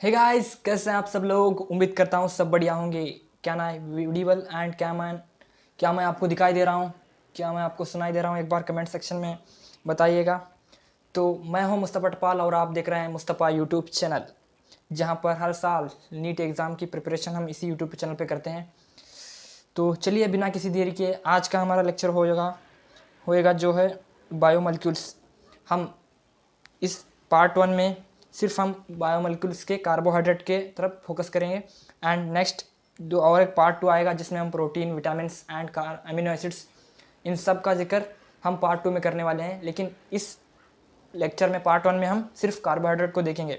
Hey guys, कैसे हैं आप सब लोग। उम्मीद करता हूँ सब बढ़िया होंगे। क्या ना वीडिबल एंड क्या मैं आपको दिखाई दे रहा हूँ, क्या मैं आपको सुनाई दे रहा हूँ, एक बार कमेंट सेक्शन में बताइएगा। तो मैं हूँ मुस्तफ़ा टपाल और आप देख रहे हैं मुस्तफ़ा यूट्यूब चैनल, जहाँ पर हर साल नीट एग्ज़ाम की प्रिपरेशन हम इसी यूट्यूब चैनल पर करते हैं। तो चलिए बिना किसी देरी के आज का हमारा लेक्चर होएगा जो है बायोमोलिक्यूल्स। हम इस पार्ट 1 में सिर्फ हम बायोमोलिक्यूल्स के कार्बोहाइड्रेट के तरफ फोकस करेंगे एंड नेक्स्ट दो और एक पार्ट 2 आएगा जिसमें हम protein, vitamins and amino acids इन सब का जिक्र हम पार्ट 2 में करने वाले हैं। लेकिन इस लेक्चर में पार्ट 1 में हम सिर्फ कार्बोहाइड्रेट को देखेंगे।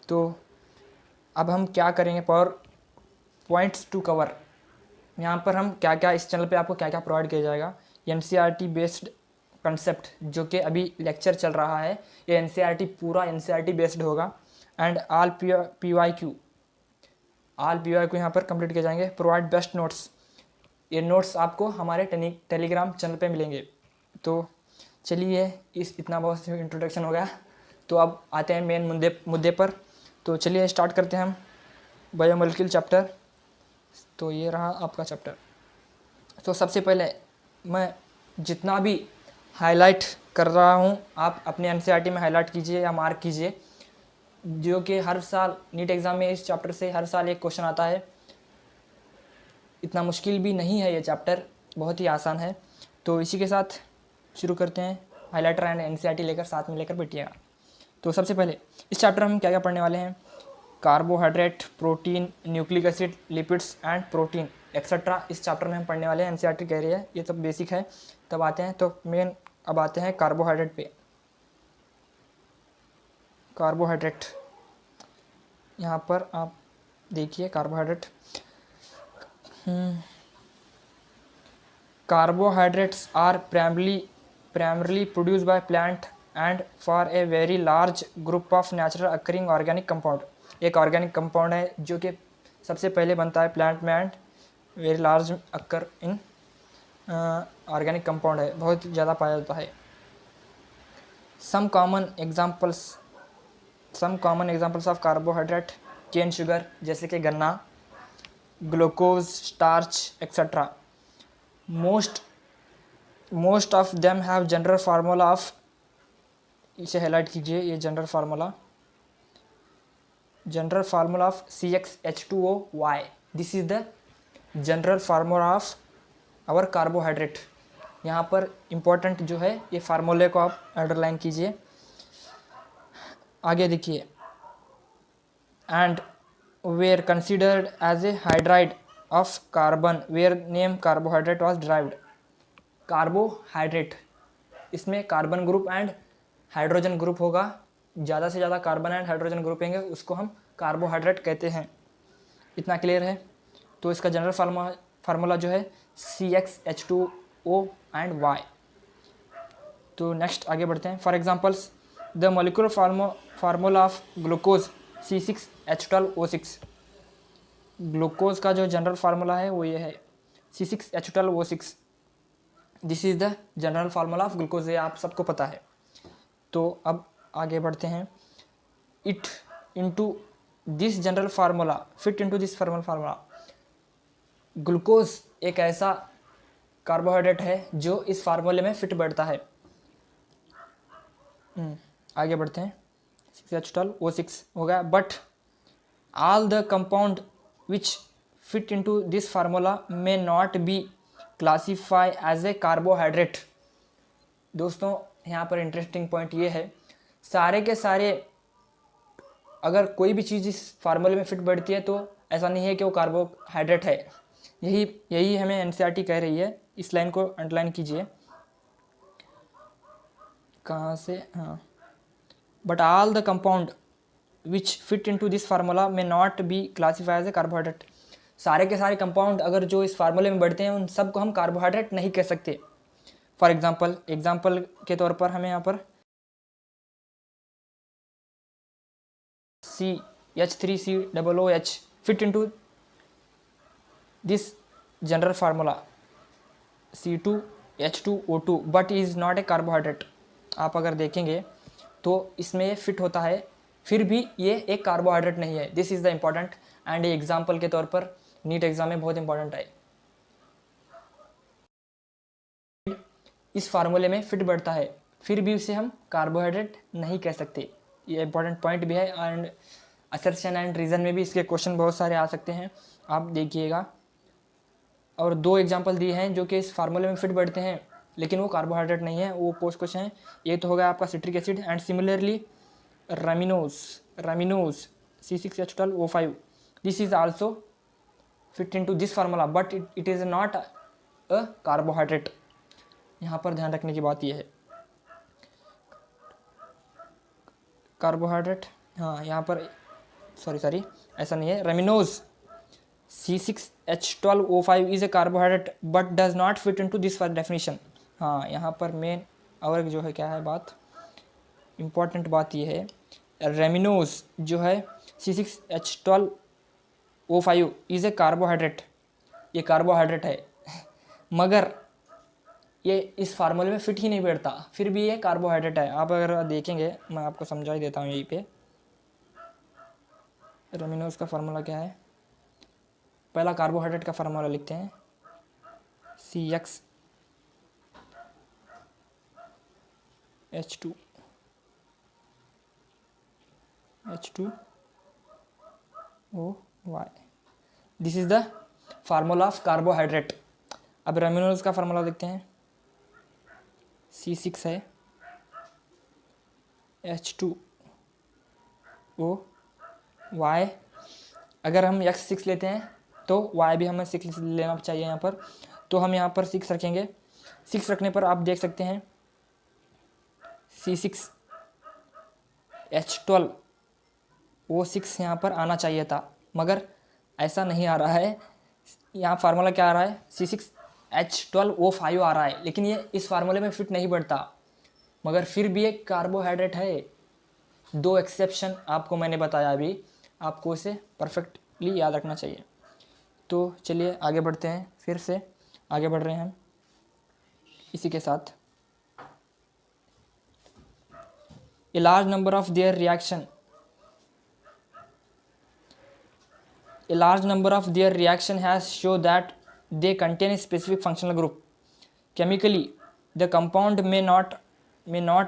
तो अब हम क्या करेंगे, पावर पॉइंट्स टू कवर। यहाँ पर हम क्या क्या इस चैनल पे आपको क्या क्या प्रोवाइड किया जाएगा। एनसीईआरटी बेस्ड कंसेप्ट जो कि अभी लेक्चर चल रहा है, ये एनसीईआरटी पूरा एनसीईआरटी बेस्ड होगा एंड ऑल पीवाईक्यू यहाँ पर कंप्लीट किए जाएंगे। प्रोवाइड बेस्ट नोट्स, ये नोट्स आपको हमारे टेलीग्राम चैनल पे मिलेंगे। तो चलिए इतना बहुत इंट्रोडक्शन हो गया, तो अब आते हैं मेन मुद्दे पर। तो चलिए स्टार्ट करते हैं हम बायोमोलिक्यूल चैप्टर। तो ये रहा आपका चैप्टर। तो सबसे पहले मैं जितना भी हाईलाइट कर रहा हूँ आप अपने एनसीईआरटी में हाईलाइट कीजिए या मार्क कीजिए, जो कि हर साल नीट एग्ज़ाम में इस चैप्टर से हर साल एक क्वेश्चन आता है। इतना मुश्किल भी नहीं है, ये चैप्टर बहुत ही आसान है। तो इसी के साथ शुरू करते हैं। हाईलाइटर एंड एनसीईआरटी लेकर साथ में लेकर बैठिएगा। तो सबसे पहले इस चैप्टर में हम क्या क्या पढ़ने वाले हैं। Carbohydrate, protein, nucleic acid, lipids and protein etcetera इस चैप्टर में हम पढ़ने वाले हैं। एनसीईआरटी कह रही है ये सब बेसिक है। तब आते हैं तो मेन, अब आते हैं कार्बोहाइड्रेट पे। कार्बोहाइड्रेट यहाँ पर आप देखिए carbohydrate. Carbohydrates are primarily produced by plant and for a very large group of natural occurring organic compound। एक ऑर्गेनिक कंपाउंड है जो कि सबसे पहले बनता है प्लांट में and very large occur in organic compound है, बहुत ज़्यादा पाया जाता है। Some common examples of carbohydrate, cane sugar जैसे कि गन्ना, glucose, starch etcetera. Most of them have general formula of, इसे हाईलाइट कीजिए, ये general formula of CxH2O(Y)। This is the general formula of our carbohydrate. यहाँ पर इम्पोर्टेंट जो है ये फार्मूले को आप अंडरलाइन कीजिए। आगे देखिए, and were considered as a hydride of carbon where name carbohydrate was derived. Carbohydrate, इसमें carbon group and hydrogen group होगा, ज़्यादा से ज़्यादा कार्बन एंड हाइड्रोजन ग्रुप होंगे, उसको हम कार्बोहाइड्रेट कहते हैं। इतना क्लियर है। तो इसका जनरल फार्मूला जो है CxH2O एंड Y। तो नेक्स्ट आगे बढ़ते हैं। For examples, the molecular formula of glucose C6H12O6। Glucose का जो जनरल फार्मूला है वो ये है C6H12O6। This is the general formula of glucose, ये आप सबको पता है। तो अब आगे बढ़ते हैं। Fit into this formula. Glucose एक ऐसा कार्बोहाइड्रेट है जो इस फार्मूले में फिट बैठता है। आगे बढ़ते हैं। 6H12O6 हो गया। But all the compound which fit into this formula may not be classify as a carbohydrate. दोस्तों यहाँ पर इंटरेस्टिंग पॉइंट ये है, सारे के सारे अगर कोई भी चीज़ इस फार्मूले में फिट बैठती है तो ऐसा नहीं है कि वो कार्बोहाइड्रेट है। यही हमें एनसीईआरटी कह रही है। इस लाइन को अंडरलाइन कीजिए। कहाँ से, हाँ। But all the compound which fit into this formula may not be classify as a carbohydrate. सारे के सारे कंपाउंड अगर जो इस फार्मूले में बढ़ते हैं उन सब को हम कार्बोहाइड्रेट नहीं कह सकते। फॉर एग्जाम्पल के तौर पर हमें यहाँ पर CH3COOH fit into this general formula C2H2O2 but is not a carbohydrate. आप अगर देखेंगे तो इसमें फिट होता है फिर भी ये एक कार्बोहाइड्रेट नहीं है। This is the important and ये एग्जाम्पल के तौर पर नीट एग्जाम में बहुत इंपॉर्टेंट है। इस फार्मूले में फिट बढ़ता है, फिर भी उसे हम कार्बोहाइड्रेट नहीं कह सकते। ये इंपॉर्टेंट पॉइंट भी है एंड असर्शन एंड रीज़न में भी इसके क्वेश्चन बहुत सारे आ सकते हैं, आप देखिएगा। और 2 एग्जांपल दिए हैं जो कि इस फार्मूले में फिट बैठते हैं लेकिन वो कार्बोहाइड्रेट नहीं है, वो पोस्ट क्वेश्चन है। ये तो हो गया आपका citric acid and similarly rhamnose C6H12O5, this is also fit into this formula but it is not a carbohydrate. यहाँ पर ध्यान रखने की बात यह है, कार्बोहाइड्रेट, हाँ यहाँ पर सॉरी ऐसा नहीं है। रामिनोज C6H12O5 is a carbohydrate but does not fit into this definition। हाँ यहाँ पर मेन और जो है क्या है बात, इम्पॉर्टेंट बात ये है, रेमिनोज जो है C6H12O5 इज़ ए कार्बोहाइड्रेट, ये कार्बोहाइड्रेट है मगर ये इस फार्मूले में फिट ही नहीं बैठता, फिर भी ये कार्बोहाइड्रेट है। आप अगर देखेंगे, मैं आपको समझा ही देता हूँ यहीं पे। रेमिनोज का फार्मूला क्या है, पहला कार्बोहाइड्रेट का फार्मूला लिखते हैं, CXH2O5, this is the formula of carbohydrate. अब रेमिनोज का फार्मूला देखते हैं, C6 है, H2O, अगर हम X6 लेते हैं तो Y भी हमें 6 लेना चाहिए यहाँ पर, तो हम यहाँ पर 6 रखेंगे। 6 रखने पर आप देख सकते हैं C6H12O6 यहाँ पर आना चाहिए था मगर ऐसा नहीं आ रहा है। यहाँ फार्मूला क्या आ रहा है, C6H12O5 आ रहा है, लेकिन ये इस फार्मूले में फिट नहीं बैठता मगर फिर भी एक कार्बोहाइड्रेट है। 2 एक्सेप्शन आपको मैंने बताया अभी, आपको इसे परफेक्टली याद रखना चाहिए। तो चलिए आगे बढ़ते हैं, फिर से आगे बढ़ रहे हैं हम इसी के साथ। A large number of their reaction has shown that they contain a specific functional group. Chemically, the compound may not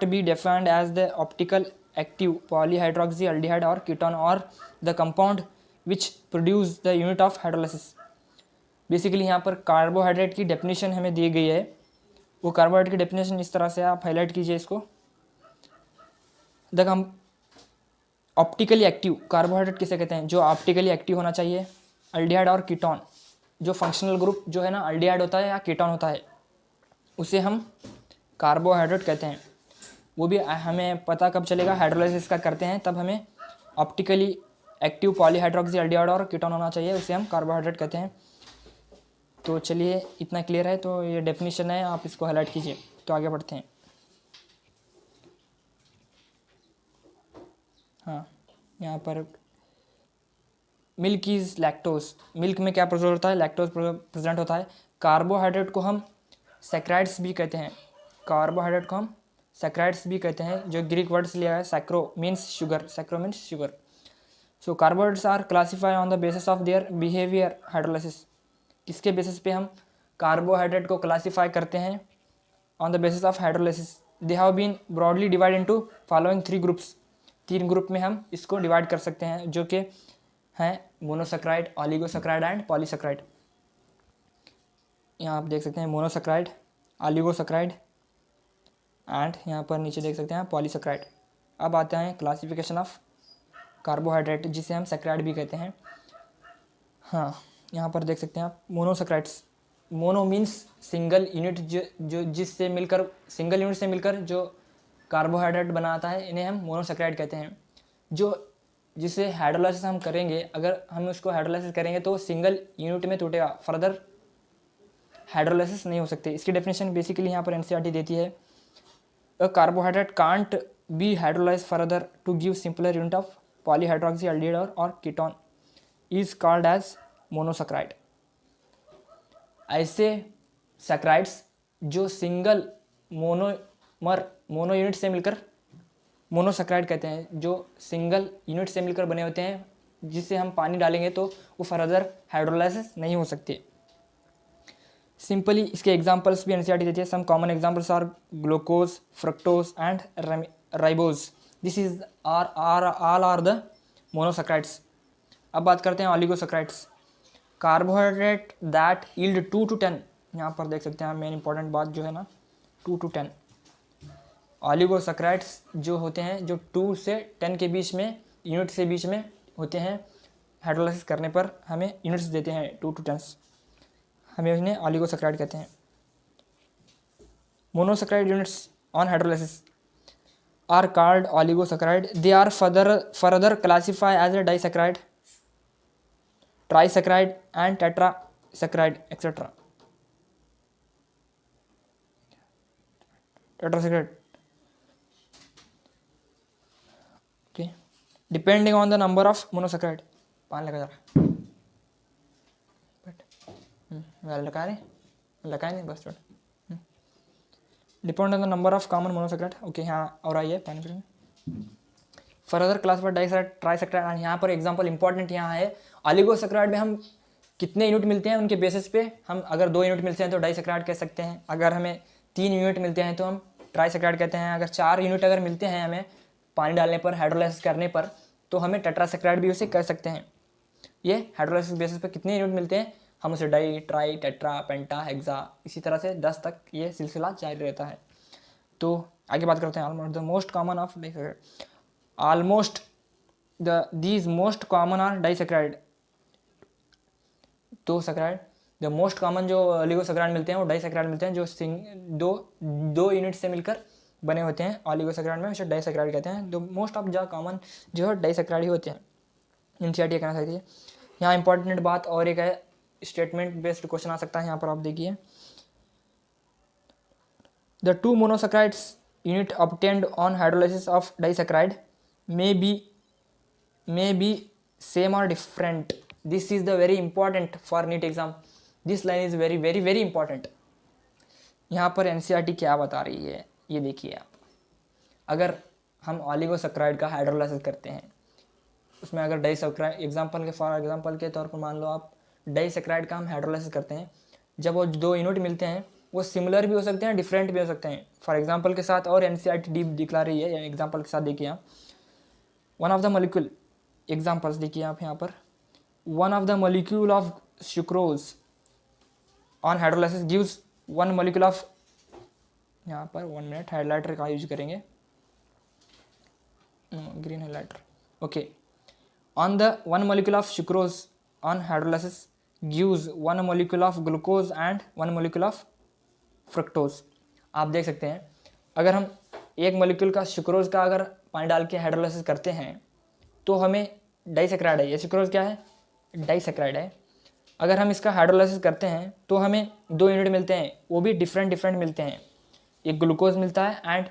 be defined as the optical active polyhydroxyaldehyde or ketone or the compound which produce the unit of hydrolysis। Basically यहाँ पर carbohydrate की definition हमें दी गई है, वो carbohydrate की definition इस तरह से आप हाईलाइट कीजिए इसको। द ऑप्टिकली एक्टिव कार्बोहाइड्रेट किसे कहते हैं, जो ऑप्टिकली एक्टिव होना चाहिए, अल्डिहाइड और कीटोन, जो फंक्शनल ग्रुप जो है ना अल्डिहाइड होता है या कीटोन होता है, उसे हम कार्बोहाइड्रेट कहते हैं। वो भी हमें पता कब चलेगा, हाइड्रोलाइसिस का करते हैं तब हमें ऑप्टिकली एक्टिव पॉलीहाइड्रोक्सील्डिहाइड और कीटोन होना चाहिए, उसे हम कार्बोहाइड्रेट कहते हैं। तो चलिए इतना क्लियर है, तो ये डेफिनेशन है, आप इसको हाईलाइट कीजिए। तो आगे बढ़ते हैं। हाँ यहाँ पर मिल्क इज़ लैक्टोज, मिल्क में क्या प्रेजेंट होता है, लैक्टोज प्रेजेंट होता है। कार्बोहाइड्रेट को हम सैक्राइड्स भी कहते हैं, कार्बोहाइड्रेट को हम सैक्राइड्स भी कहते हैं, जो ग्रीक वर्ड से लिया है, saccharo means sugar, saccharo means sugar. So carbohydrates are classified on the basis of their behaviour hydrolysis. किसके बेसिस पे हम कार्बोहाइड्रेट को क्लासीफाई करते हैं, on the basis of hydrolysis. They have been broadly divide into following 3 groups, 3 group में हम इसको divide कर सकते हैं, जो कि हैं मोनोसैक्राइड, ऑलिगोसैक्राइड एंड पॉलीसैक्राइड। यहाँ आप देख सकते हैं मोनोसैक्राइड, ऑलिगोसैक्राइड एंड यहाँ पर नीचे देख सकते हैं पॉलीसैक्राइड। अब आते हैं क्लासिफिकेशन ऑफ कार्बोहाइड्रेट, जिसे हम सैक्राइड भी कहते हैं। हाँ यहाँ पर देख सकते हैं आप monosaccharides, mono means single unit, जो जिससे मिलकर सिंगल यूनिट से मिलकर जो कार्बोहाइड्रेट बनाता है, इन्हें हम मोनोसैक्राइड कहते हैं। जो जिसे हाइड्रोलाइसिस हम करेंगे, अगर हम उसको हाइड्रोलाइसिस करेंगे तो सिंगल यूनिट में टूटेगा, फर्दर हाइड्रोलाइसिस नहीं हो सकते। इसकी डेफिनेशन बेसिकली यहाँ पर एनसीईआरटी देती है, a carbohydrate can't be hydrolyse further to give simpler unit of polyhydroxyaldehyde और ketone is called as monosaccharide. ऐसे सैक्राइड्स जो सिंगल मोनो यूनिट से मिलकर मोनोसैकेराइड कहते हैं, जो सिंगल यूनिट से मिलकर बने होते हैं, जिससे हम पानी डालेंगे तो वो फर्दर हाइड्रोलाइसिस नहीं हो सकती। सिंपली इसके एग्जांपल्स भी एनसीईआरटी देती है। Some common examples are glucose, fructose and ribose. This is all are the monosaccharides. अब बात करते हैं oligosaccharides. Carbohydrate that yield 2 to 10, यहाँ पर देख सकते हैं मेन इंपॉर्टेंट बात जो है ना, 2 to 10। ऑलिगोसैकेराइड्स जो होते हैं जो 2 से 10 के बीच में यूनिट से बीच में होते हैं, हाइड्रोलाइसिस करने पर हमें यूनिट्स देते हैं 2 to 10, हमें उन्हें ऑलिगोसैकेराइड कहते हैं। Monosaccharide units on hydrolysis are called oligosaccharide. They are further classify as a disaccharide, trisaccharide and tetrasaccharide etcetera. Tetrasaccharide okay, depending on the number of monosaccharide. पान लगा जरा, लगाए नहीं बस थोड़ा। Depend on the number of common monosaccharide. Okay, यहाँ और आइए पानी फिर फर्दर क्लास पर डाइसैकेराइड, ट्राइसैकेराइड। यहाँ पर एग्जांपल इंपॉर्टेंट यहाँ है, ऑलिगोसैकेराइड में हम कितने यूनिट मिलते हैं उनके बेसिस पे हम, अगर 2 यूनिट मिलते हैं तो डाइसैकेराइड कह सकते हैं, अगर हमें 3 यूनिट मिलते हैं तो हम ट्राइसैकेराइड कहते हैं, अगर 4 यूनिट अगर मिलते हैं हमें पानी डालने पर, हाइड्रोलाइसिस करने पर, तो हमें टेट्रासैकेराइड भी उसे कह सकते हैं। ये हाइड्रोलाइसिस बेसिस पे कितने यूनिट मिलते हैं हम उसे डाई, ट्राई, टेट्रा, पेंटा, हेक्सा, इसी तरह से 10 तक ये सिलसिला जारी रहता है। तो आगे बात करते हैं almost the most common of disaccharide. Almost these most common are disaccharide, 2 saccharide. The most common जो ऑलिगोसैकेराइड मिलते हैं वो डाइसैकेराइड मिलते हैं, जो दो यूनिट से मिलकर बने होते हैं ऑलिगोसैकेराइड में, उसे डाइसैकेराइड कहते हैं। द मोस्ट ऑफ जो कॉमन जो है डाइसैकेराइड ही होते हैं। एनसीईआरटी कहना चाहती है। यहाँ इंपॉर्टेंट बात और एक है, स्टेटमेंट बेस्ड क्वेश्चन आ सकता है, यहाँ पर आप देखिए, the 2 monosaccharides unit obtained on hydrolysis of disaccharide may be same or different. This is the very important for NEET exam. This line is very very very important. यहाँ पर NCERT क्या बता रही है ये देखिए आप। अगर हम ऑलिगोसैकेराइड का हाइड्रोलाइसिस करते हैं, उसमें अगर डाइसैकेराइड एग्जांपल फॉर एग्जांपल के तौर पर मान लो आप डाइसैकेराइड का हम हाइड्रोलाइसिस करते हैं, जब वो 2 यूनिट मिलते हैं वो सिमिलर भी हो सकते हैं, डिफरेंट भी हो सकते हैं। फॉर एग्जांपल के साथ और एनसीईआरटी डीप दिखला रही है, एग्जांपल के साथ देखिए आप, one of the molecule examples देखिए आप यहाँ पर, one of the molecule of sucrose on hydrolysis gives 1 molecule of, यहाँ पर 1 मिनट हाइलाइटर का यूज करेंगे, green highlighter. Okay, on the 1 molecule of sucrose on hydrolysis gives 1 molecule of glucose and 1 molecule of fructose. आप देख सकते हैं अगर हम 1 मॉलिक्यूल का सुक्रोज का अगर पानी डाल के हाइड्रोलाइसिस करते हैं तो हमें डाइसैकेराइड है, ये सुक्रोज क्या है, डाइसैकेराइड है। अगर हम इसका हाइड्रोलाइसिस करते हैं तो हमें 2 यूनिट मिलते हैं, वो भी डिफरेंट मिलते हैं, एक ग्लूकोज मिलता है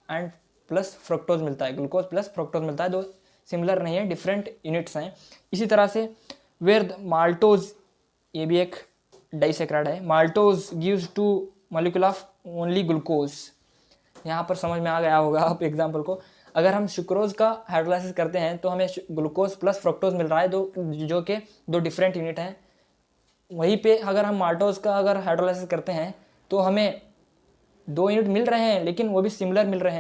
एंड प्लस फ्रक्टोज मिलता है, ग्लूकोज प्लस फ्रक्टोज मिलता है, 2 सिमिलर नहीं है, डिफरेंट यूनिट्स हैं। इसी तरह से वेयर माल्टोज, ये भी एक डाइसैकेराइड है, maltose gives 2 molecule of only glucose. यहाँ पर समझ में आ गया होगा आप एग्जाम्पल को, अगर हम सुक्रोज का हाइड्रोलाइसिस करते हैं तो हमें ग्लूकोज प्लस फ्रक्टोज मिल रहा है, जो कि 2 डिफरेंट यूनिट हैं। वहीं पे अगर हम माल्टोज का अगर हाइड्रोलाइसिस करते हैं तो हमें 2 यूनिट मिल रहे हैं, लेकिन वो भी सिमिलर मिल रहे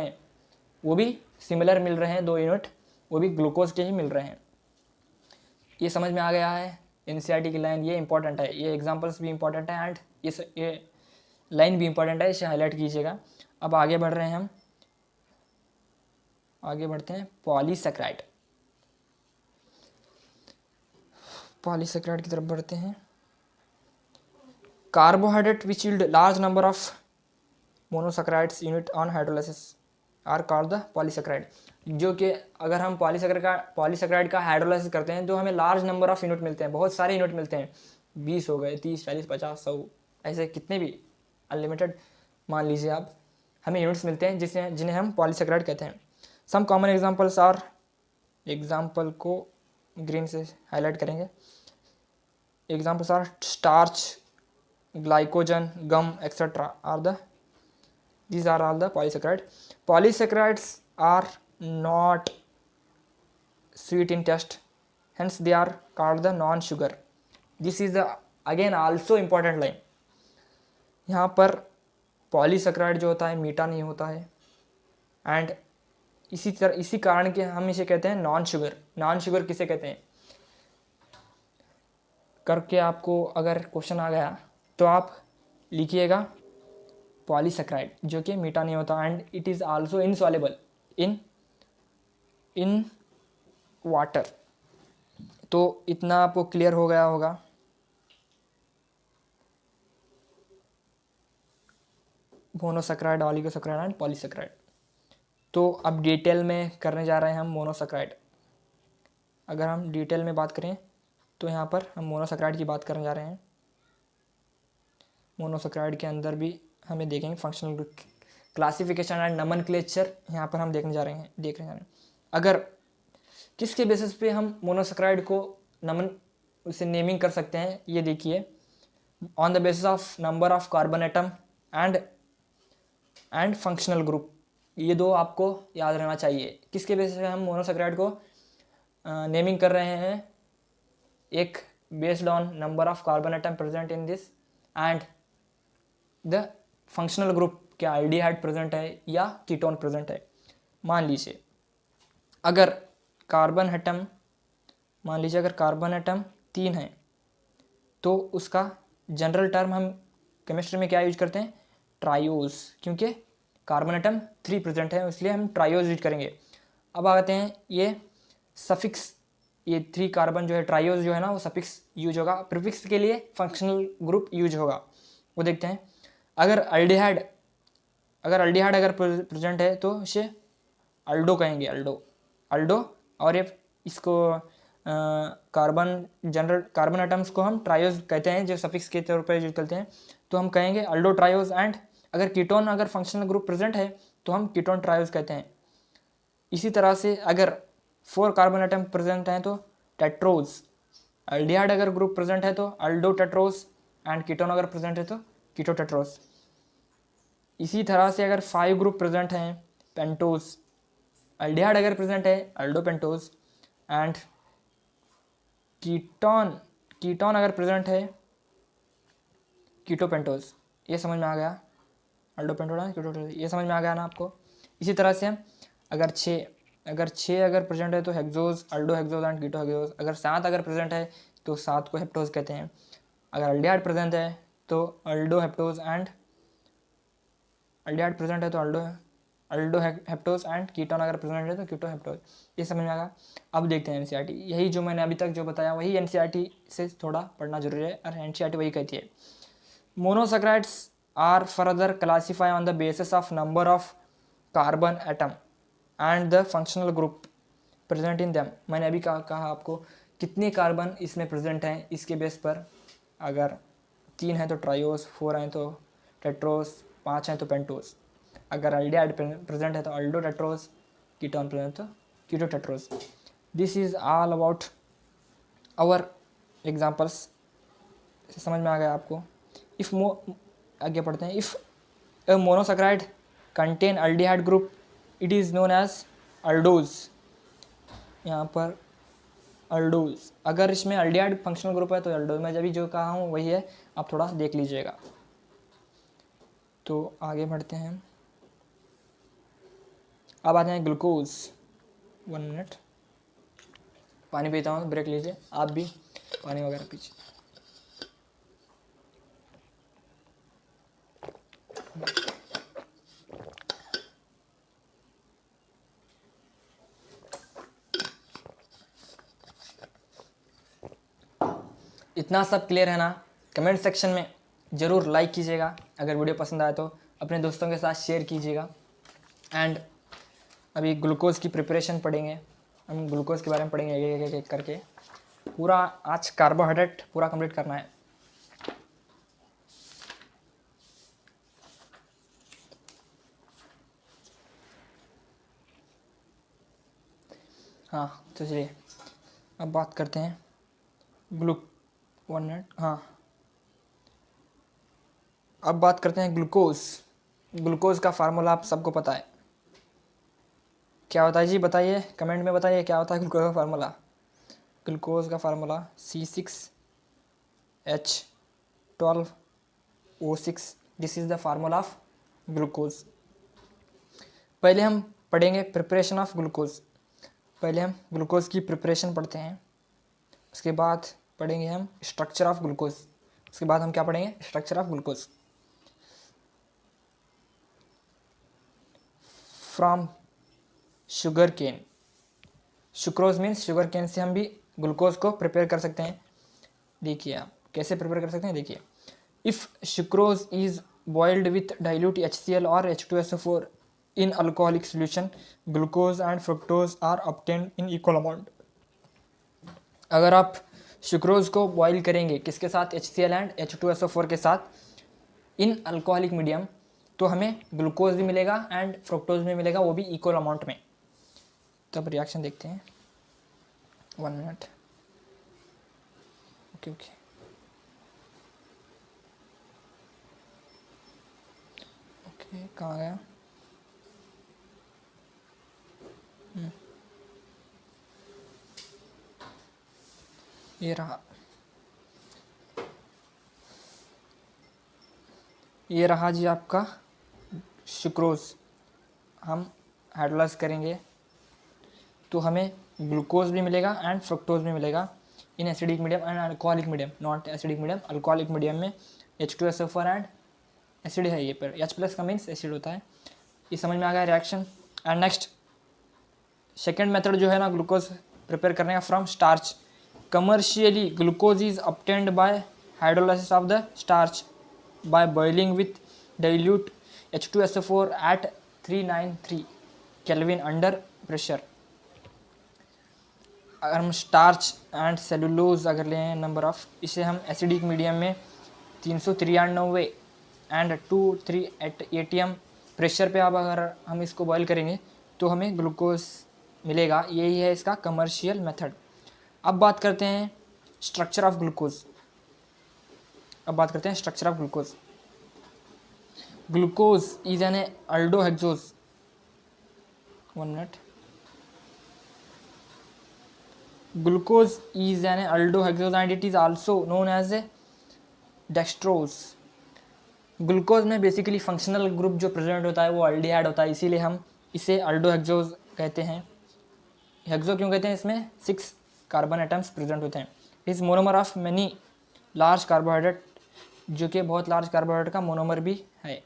हैं, 2 यूनिट वो भी ग्लूकोज के ही मिल रहे हैं। ये समझ में आ गया है एनसीईआरटी की लाइन, ये इंपॉर्टेंट है, ये एग्जांपल्स भी इंपॉर्टेंट है एंड ये लाइन भी इंपॉर्टेंट है, इसे हाईलाइट कीजिएगा। अब आगे बढ़ रहे हैं हम, आगे बढ़ते हैं पॉलीसैकेराइड। पॉलीसैकेराइड की तरफ बढ़ते हैं। Carbohydrate which yield large number of monosaccharides unit on hydrolysis are called the polysaccharide. जो कि अगर हम पॉलीसैकेराइड का हाइड्रोलाइसिस करते हैं तो हमें लार्ज नंबर ऑफ यूनिट मिलते हैं, बहुत सारे यूनिट मिलते हैं, 20 हो गए, 30, 40, 50, 100, ऐसे कितने भी अनलिमिटेड मान लीजिए आप, हमें यूनिट्स मिलते हैं जिन्हें हम पॉलीसैकेराइड कहते हैं। Some common examples are, example को ग्रीन से हाईलाइट करेंगे, examples are starch, glycogen, gum etcetera are the, these are all the polysaccharide. Polysaccharides are not sweet in taste, hence they are called the non sugar. This is the again also important line. यहाँ पर polysaccharide जो होता है मीठा नहीं होता है, and इसी कारण के हम इसे कहते हैं नॉन शुगर. नॉन शुगर किसे कहते हैं करके आपको अगर क्वेश्चन आ गया तो आप लिखिएगा पॉलीसेकेराइड जो कि मीठा नहीं होता, and it is also insoluble in water. तो इतना आपको क्लियर हो गया होगा. Monosaccharide, oligosaccharide and polysaccharide. तो अब डिटेल में करने जा रहे हैं हम मोनोसेकेराइड. अगर हम डिटेल में बात करें तो यहाँ पर हम मोनोसेकेराइड की बात करने जा रहे हैं. मोनोसेकेराइड के अंदर भी हमें देखेंगे functional group classification and nomenclature यहाँ पर हम देख रहे हैं. अगर किसके बेसिस पे हम मोनोसेकेराइड को उसे नेमिंग कर सकते हैं, ये देखिए. On the basis of number of carbon atom and functional group. ये दो आपको याद रहना चाहिए. किसके बेसिस पे हम मोनोसेकेराइड को नेमिंग कर रहे हैं. एक based on number of carbon atom present in this and the functional group, क्या एल्डिहाइड प्रेजेंट है या कीटोन प्रेजेंट है. मान लीजिए अगर कार्बन एटम 3 है तो उसका जनरल टर्म हम केमिस्ट्री में क्या यूज करते हैं, ट्रायोज. क्योंकि कार्बन एटम 3 प्रेजेंट है इसलिए हम ट्रायोज यूज करेंगे. अब आते हैं ये सफिक्स, ये 3 कार्बन जो है ट्रायोज जो है ना वो सफिक्स यूज होगा. प्रीफिक्स के लिए फंक्शनल ग्रुप यूज होगा, वो देखते हैं. अगर अल्डिहाइड अगर प्रेजेंट है तो इसे अल्डो कहेंगे, अल्डो. और ये इसको कार्बन एटम्स को हम ट्रायोज कहते हैं जो सफिक्स के तौर पर यूज करते हैं, तो हम कहेंगे अल्डो ट्रायोज. एंड अगर फंक्शनल ग्रुप प्रेजेंट है तो हम कीटोन ट्रायोज कहते हैं. इसी तरह से अगर 4 कार्बन एटम प्रेजेंट हैं तो टेट्रोज. अल्डिहाइड अगर ग्रुप प्रेजेंट है तो अल्डो टेट्रोज एंड कीटोन अगर प्रेजेंट है तो कीटो टेट्रोज. इसी तरह से अगर 5 ग्रुप प्रेजेंट हैं पेंटोज. अल्डिहाइड अगर प्रेजेंट है अल्डो पेंटोज एंड कीटोन अगर प्रेजेंट है कीटो पेंटोज. ये समझ में आ गया. अल्डो पेंटोज कीटो पेंटोज ये समझ में आ गया ना आपको. इसी तरह से अगर 6 अगर प्रेजेंट है तो hexose, aldohexose and ketohexose. अगर 7 अगर प्रेजेंट है तो 7 को हेप्टोज कहते हैं. अगर अल्डिहाइड प्रेजेंट है तो अल्डो हेप्टोज एंड अल्डिहाइड प्रेजेंट है तो अल्डो हेप्टोज एंड कीटोन अगर प्रेजेंट है तो कीटो हेप्टोज. ये समझ में आएगा. अब देखते हैं एनसीईआरटी. यही जो मैंने अभी तक जो बताया वही एनसीईआरटी से थोड़ा पढ़ना जरूरी है, और एनसीईआरटी वही कहती है monosaccharides are further classify on the basis of number of carbon atom and the functional group present in them. मैंने अभी कहा आपको कितने कार्बन इसमें प्रेजेंट हैं इसके बेस पर. अगर 3 हैं तो ट्रायोस, 4 हैं तो टेट्रोस, 5 हैं तो पेंटोस. अगर अल्डिहाइड प्रेजेंट है तो अल्डो टेट्रोस, कीटोन प्रेजेंट तो ketotetrose. This is all about our examples. समझ में आ गया आपको. आगे पढ़ते हैं. If a monosaccharide contain aldehyde group it is known as aldose. यहाँ पर aldose. अगर इसमें aldehyde फंक्शनल ग्रुप है तो aldose. मैं अभी जो कहा हूँ वही है, आप थोड़ा देख लीजिएगा. तो आगे बढ़ते हैं. अब आते हैं ग्लूकोज. 1 मिनट पानी पीता हूँ, ब्रेक लीजिए. आप भी पानी वगैरह पीजिए. इतना सब क्लियर है ना. कमेंट सेक्शन में ज़रूर लाइक कीजिएगा. अगर वीडियो पसंद आए तो अपने दोस्तों के साथ शेयर कीजिएगा. एंड अभी ग्लूकोज़ की प्रिपरेशन पढ़ेंगे. हम ग्लूकोज़ के बारे में पढ़ेंगे एक करके. पूरा आज कार्बोहाइड्रेट पूरा कंप्लीट करना है. हाँ तो चलिए अब बात करते हैं 1 मिनट. हाँ अब बात करते हैं ग्लूकोज़. ग्लूकोज़ का फार्मूला आप सबको पता है. क्या होता है जी, बताइए कमेंट में बताइए क्या होता है ग्लूकोज का फार्मूला। ग्लूकोज का formula C6H12O6, this is the formula of glucose. पहले हम पढ़ेंगे प्रिपरेशन ऑफ ग्लूकोज। पहले हम ग्लूकोज की प्रिपरेशन पढ़ते हैं, उसके बाद पढ़ेंगे हम स्ट्रक्चर ऑफ ग्लूकोज। उसके बाद हम क्या पढ़ेंगे, structure of glucose. From sugar cane, sucrose means sugar cane से हम भी ग्लूकोज को प्रिपेयर कर सकते हैं। देखिए आप कैसे प्रिपेयर कर सकते हैं, देखिए if sucrose is boiled with dilute HCl और H2SO4 in alcoholic solution, glucose and fructose are obtained in equal amount. अगर आप सुक्रोज को बॉईल करेंगे किसके साथ, HCl एंड H2SO4 के साथ इन अल्कोहलिक मीडियम, तो हमें ग्लूकोज भी मिलेगा एंड फ्रुक्टोज भी मिलेगा, वो भी इक्वल अमाउंट में। तब रिएक्शन देखते हैं, 1 मिनट। ओके ओके, ओके कहाँ गया, ये रहा, ये रहा जी आपका सुक्रोज। हम हाइड्रोलाइज करेंगे तो हमें ग्लूकोज भी मिलेगा एंड फ्रुक्टोज भी मिलेगा in acidic medium and alcoholic medium, not acidic medium, alcoholic medium में H2SO4 एंड एसिड है, ये पर H+ का मीन्स एसिड होता है। ये समझ में आ गया reaction. And next second method जो है ना ग्लूकोज प्रिपेयर करने का, from starch. Commercially glucose is obtained by hydrolysis of the starch by boiling with dilute H2SO4 at 393 Kelvin under pressure। अगर हम स्टार्च एंड सेलुलोज अगर लें नंबर ऑफ, इसे हम एसिडिक मीडियम में 393 एंड 23 ATM प्रेशर पे अब अगर हम इसको बॉयल करेंगे तो हमें ग्लूकोज मिलेगा। यही है इसका कमर्शियल मेथड। अब बात करते हैं स्ट्रक्चर ऑफ ग्लूकोज। अब बात करते हैं structure of glucose. Glucose is an aldohexose, 1 minute. Glucose is an aldohexose and it is also known as a dextrose. Glucose में बेसिकली फंक्शनल ग्रुप जो प्रेजेंट होता है वो अल्डिहाइड होता है, इसीलिए हम इसे अल्डोहेक्सोज कहते हैं। हेक्सो क्यों कहते हैं, इसमें 6 कार्बन एटम्स प्रेजेंट होते हैं। Is monomer of many large carbohydrate, जो कि बहुत लार्ज कार्बोहाइड्रेट का मोनोमर भी है।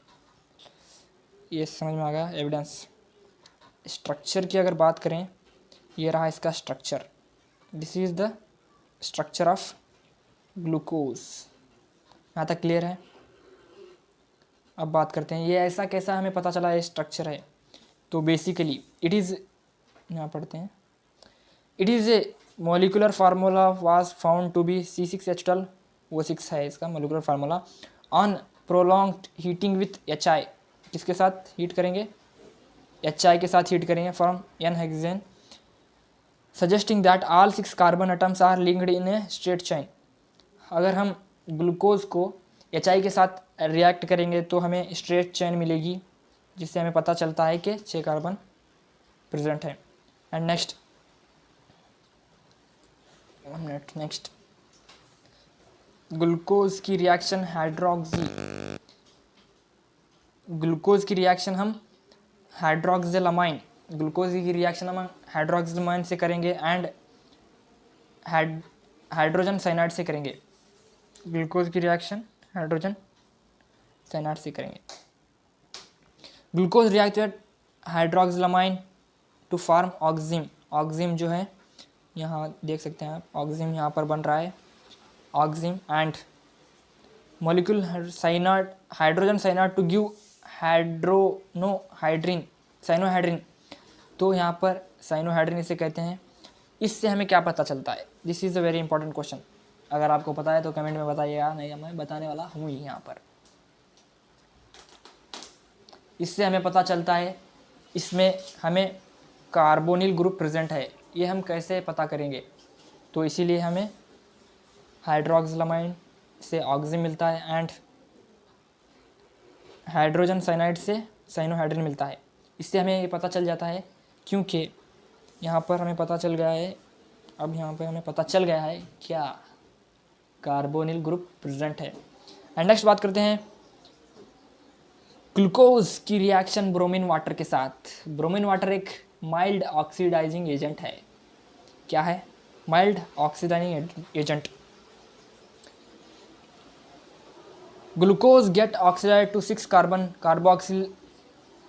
ये समझ में आ गया एविडेंस। स्ट्रक्चर की अगर बात करें, ये रहा इसका structure, this is the structure of glucose. यहाँ तक क्लियर है। अब बात करते हैं ये ऐसा कैसा हमें पता चला ये स्ट्रक्चर है। तो बेसिकली इट इज़, यहाँ पढ़ते हैं, it is a molecular formula was found to be C6H12O6 है इसका molecular formula. On prolonged heating with HI, किसके साथ हीट करेंगे, HI के साथ हीट करेंगे from N hexane, suggesting that all 6 carbon atoms are linked in a straight chain. अगर हम ग्लूकोज को HI के साथ रिएक्ट करेंगे तो हमें स्ट्रेट चेन मिलेगी, जिससे हमें पता चलता है कि 6 कार्बन प्रेजेंट है। And next, 1 minute, next glucose की रिएक्शन हाइड्रोक्सी। ग्लूकोज की रिएक्शन हम हाइड्रोक्सिलमाइन, ग्लूकोज की रिएक्शन हम हाइड्रोक्सिलमाइन से करेंगे एंड हाइड्रोजन साइनाइड से करेंगे। ग्लूकोज की रिएक्शन हाइड्रोजन साइनाइड से करेंगे। Glucose react with hydroxylamine to form oxime. Oxime जो है यहाँ देख सकते हैं आप, ऑक्जिम यहाँ पर बन रहा है, oxime and molecule cyanide, hydrogen cyanide to give hydronohydrin, cyanohydrin. तो यहाँ पर साइनोहाइड्रिन इसे कहते हैं। इससे हमें क्या पता चलता है, this is a very important question. अगर आपको पता है तो कमेंट में बताइएगा, नहीं मैं बताने वाला हूँ ही यहाँ पर। इससे हमें पता चलता है इसमें हमें कार्बोनिल ग्रुप प्रेजेंट है। ये हम कैसे पता करेंगे, तो इसीलिए हमें हाइड्रोक्सिलमाइन से ऑक्सिम मिलता है एंड हाइड्रोजन साइनाइड से साइनोहाइड्रिन मिलता है। इससे हमें ये पता चल जाता है क्योंकि यहाँ पर हमें पता चल गया है, अब यहाँ पर हमें पता चल गया है क्या, कार्बोनिल ग्रुप प्रेजेंट है। एंड नेक्स्ट बात करते हैं ग्लूकोज की रिएक्शन ब्रोमीन वाटर के साथ। ब्रोमीन वाटर एक माइल्ड ऑक्सीडाइजिंग एजेंट है। क्या है? Mild oxidising agent. Glucose get oxidise to 6 carbon carboxyl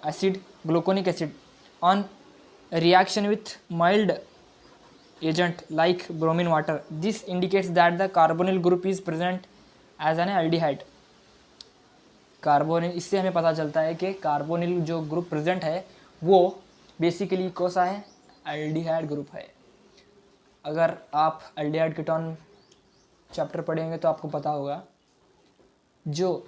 acid gluconic acid on reaction with mild agent like bromine water. This indicates that the carbonyl group is present as an aldehyde. Carbonyl, इससे हमें पता चलता है कि carbonyl जो group present है वो basically कौन सा है? एल्डिहाइड ग्रुप है। अगर आप एल्डिहाइड कीटोन चैप्टर पढ़ेंगे तो आपको पता होगा, जो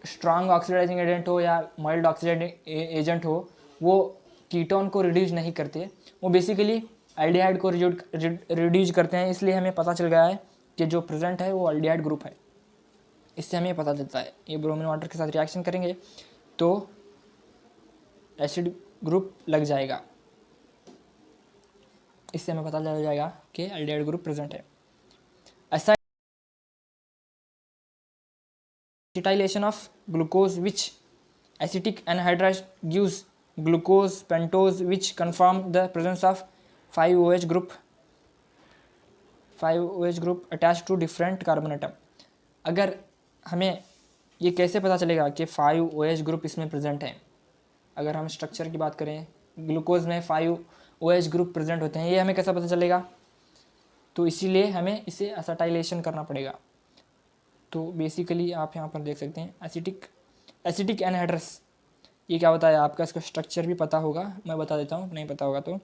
स्ट्रांग ऑक्सीडाइजिंग एजेंट हो या माइल्ड ऑक्सीडाइजिंग एजेंट हो, वो कीटोन को रिड्यूस नहीं करते, वो बेसिकली एल्डिहाइड को रिड्यूस करते हैं। इसलिए हमें पता चल गया है कि जो प्रेजेंट है वो एल्डिहाइड ग्रुप है। इससे हमें पता चलता है ये ब्रोमीन वाटर के साथ रिएक्शन करेंगे तो एसिड ग्रुप लग जाएगा। इससे हमें पता चल जाएगा कि एल्डिहाइड ग्रुप प्रेजेंट है। Acetylation of glucose, which acetic anhydride gives glucose pentose, which confirm the presence of 5OH group attached to different carbon atom। अगर हमें ये कैसे पता चलेगा कि 5OH ग्रुप इसमें प्रेजेंट है? अगर हम स्ट्रक्चर की बात करें, ग्लूकोज में 5OH ग्रुप प्रेजेंट होते हैं, ये हमें कैसा पता चलेगा? तो इसीलिए हमें इसे एसिटाइलेशन करना पड़ेगा। तो बेसिकली आप यहाँ पर देख सकते हैं एसिटिक एनहाइड्रस, ये क्या होता है आपका, इसका स्ट्रक्चर भी पता होगा, मैं बता देता हूँ, नहीं पता होगा तो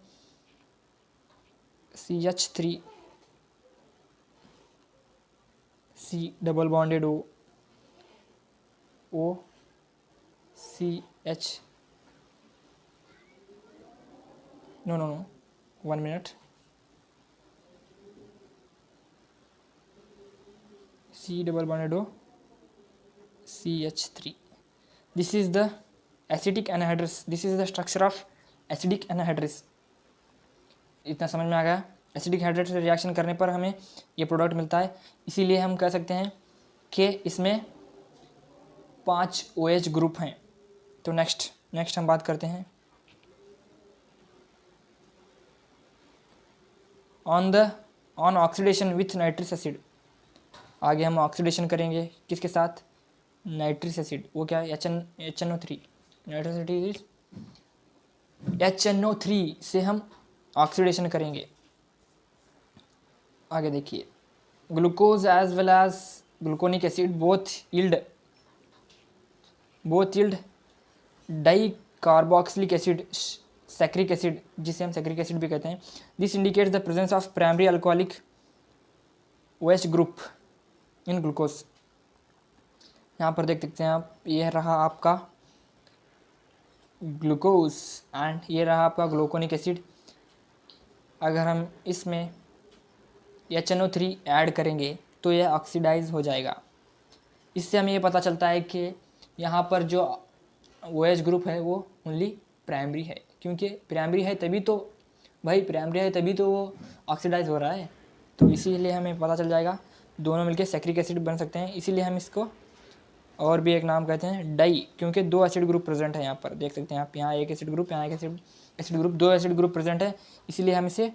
CH3 C double bonded O CH, no 1 minute, C double bonded O CH3. This is the acidic anhydrous. This is the structure of acidic anhydrous. इतना समझ में आ गया? एसिडिक हाइड्रेट से रिएक्शन करने पर हमें ये प्रोडक्ट मिलता है। इसीलिए हम कह सकते हैं कि इसमें 5 OH ग्रुप हैं। तो नेक्स्ट हम बात करते हैं on oxidation with nitric acid. आगे हम ऑक्सीडेशन करेंगे किसके साथ? Nitric acid. वो क्या है? HNO3। नाइट्रिक एसिड HNO3 से हम ऑक्सीडेशन करेंगे। आगे देखिए, glucose as well as gluconic acid both yield dicarboxylic acid, saccharic acid, जिसे हम सैक्रिक एसिड भी कहते हैं। This indicates the presence of primary alcoholic OH group in glucose. यहाँ पर देख सकते हैं आप, ये रहा आपका ग्लूकोज एंड ये रहा आपका ग्लूकोनिक एसिड। अगर हम इसमें HNO3 ऐड करेंगे तो यह ऑक्सीडाइज हो जाएगा। इससे हमें ये पता चलता है कि यहाँ पर जो OH ग्रुप है वो ओनली प्राइमरी है, क्योंकि प्राइमरी है तभी तो वो ऑक्सीडाइज हो रहा है। तो इसीलिए हमें पता चल जाएगा दोनों मिलके सैक्रिक एसिड बन सकते हैं। इसीलिए हम इसको और भी एक नाम कहते हैं डाई, क्योंकि 2 एसिड ग्रुप प्रेजेंट है। यहाँ पर देख सकते हैं आप, यहाँ एक एसिड ग्रुप, यहाँ एक acid group, 2 acid group present है, इसीलिए हम इसे